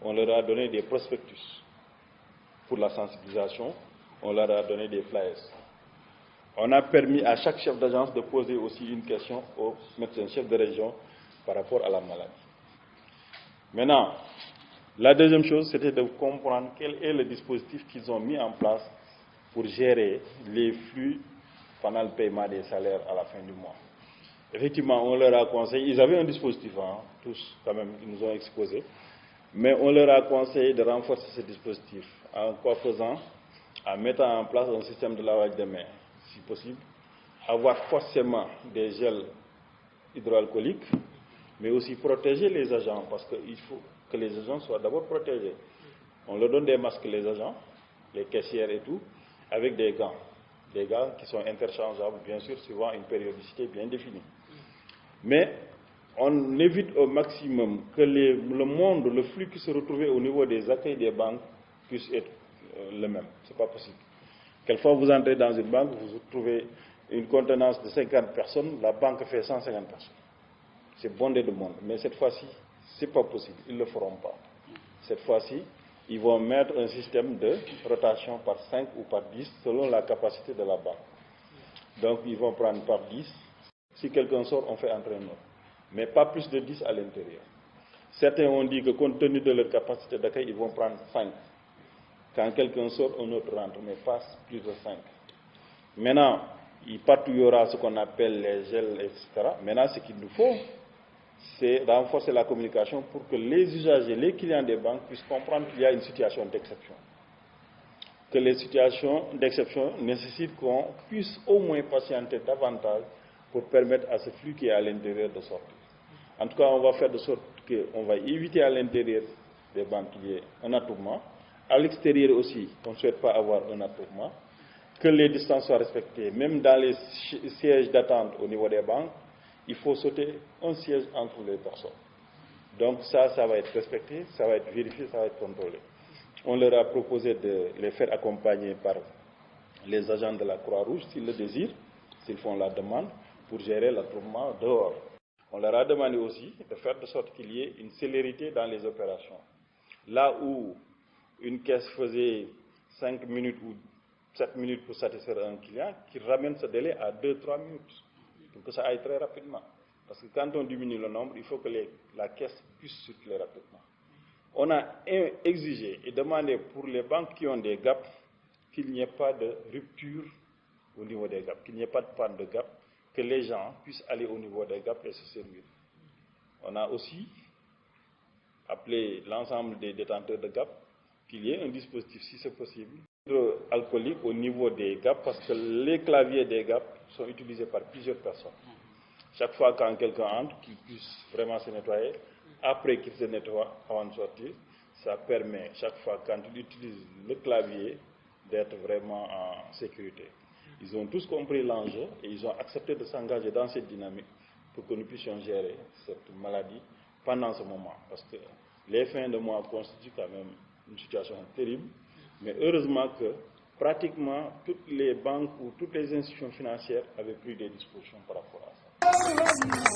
on leur a donné des prospectus pour la sensibilisation, on leur a donné des flyers. On a permis à chaque chef d'agence de poser aussi une question au médecin chef de région par rapport à la maladie. Maintenant, la deuxième chose, c'était de comprendre quel est le dispositif qu'ils ont mis en place pour gérer les flux pendant le paiement des salaires à la fin du mois. Effectivement, on leur a conseillé, ils avaient un dispositif, tous quand même, ils nous ont exposé, mais on leur a conseillé de renforcer ce dispositif en quoi faisant, en mettant en place un système de lavage de mains, si possible, avoir forcément des gels hydroalcooliques, mais aussi protéger les agents, parce qu'il faut que les agents soient d'abord protégés. On leur donne des masques, les agents, les caissières et tout, avec des gants qui sont interchangeables, bien sûr, suivant une périodicité bien définie. Mais on évite au maximum que le monde, le flux qui se retrouvait au niveau des accueils des banques puisse être le même. Ce n'est pas possible. Quelquefois, vous entrez dans une banque, vous trouvez une contenance de 50 personnes, la banque fait 150 personnes. C'est bondé de monde. Mais cette fois-ci, ce n'est pas possible. Ils ne le feront pas. Cette fois-ci, ils vont mettre un système de rotation par 5 ou par 10 selon la capacité de la banque. Donc, ils vont prendre par 10. Si quelqu'un sort, on fait entrer un autre. Mais pas plus de 10 à l'intérieur. Certains ont dit que compte tenu de leur capacité d'accueil, ils vont prendre 5. Quand quelqu'un sort, un autre rentre, mais pas plus de 5. Maintenant, partout il y aura ce qu'on appelle les gels, etc. Maintenant, ce qu'il nous faut, c'est renforcer la communication pour que les usagers, les clients des banques puissent comprendre qu'il y a une situation d'exception. Que les situations d'exception nécessitent qu'on puisse au moins patienter davantage pour permettre à ce flux qui est à l'intérieur de sortir. En tout cas, on va faire de sorte qu'on va éviter à l'intérieur des banques qu'il y ait un attroupement. À l'extérieur aussi, on ne souhaite pas avoir un attroupement. Que les distances soient respectées. Même dans les sièges d'attente au niveau des banques, il faut sauter un siège entre les personnes. Donc ça va être respecté, ça va être vérifié, ça va être contrôlé. On leur a proposé de les faire accompagner par les agents de la Croix-Rouge, s'ils le désirent, s'ils font la demande, pour gérer l'attroupement dehors. On leur a demandé aussi de faire de sorte qu'il y ait une célérité dans les opérations. Là où une caisse faisait 5 minutes ou 7 minutes pour satisfaire un client, qui ramène ce délai à 2-3 minutes, pour que ça aille très rapidement. Parce que quand on diminue le nombre, il faut que la caisse puisse circuler rapidement. On a exigé et demandé pour les banques qui ont des gaps qu'il n'y ait pas de rupture au niveau des gaps, qu'il n'y ait pas de panne de gap, que les gens puissent aller au niveau des gaps et se servir. On a aussi appelé l'ensemble des détenteurs de gaps qu'il y ait un dispositif, si c'est possible, alcoolique au niveau des gaps, parce que les claviers des gaps sont utilisés par plusieurs personnes. Chaque fois quand quelqu'un entre, qu'il puisse vraiment se nettoyer, après qu'il se nettoie avant de sortir, ça permet chaque fois quand il utilise le clavier d'être vraiment en sécurité. Ils ont tous compris l'enjeu et ils ont accepté de s'engager dans cette dynamique pour que nous puissions gérer cette maladie pendant ce moment. Parce que les fins de mois constituent quand même une situation terrible, mais heureusement que pratiquement toutes les banques ou toutes les institutions financières avaient pris des dispositions par rapport à ça.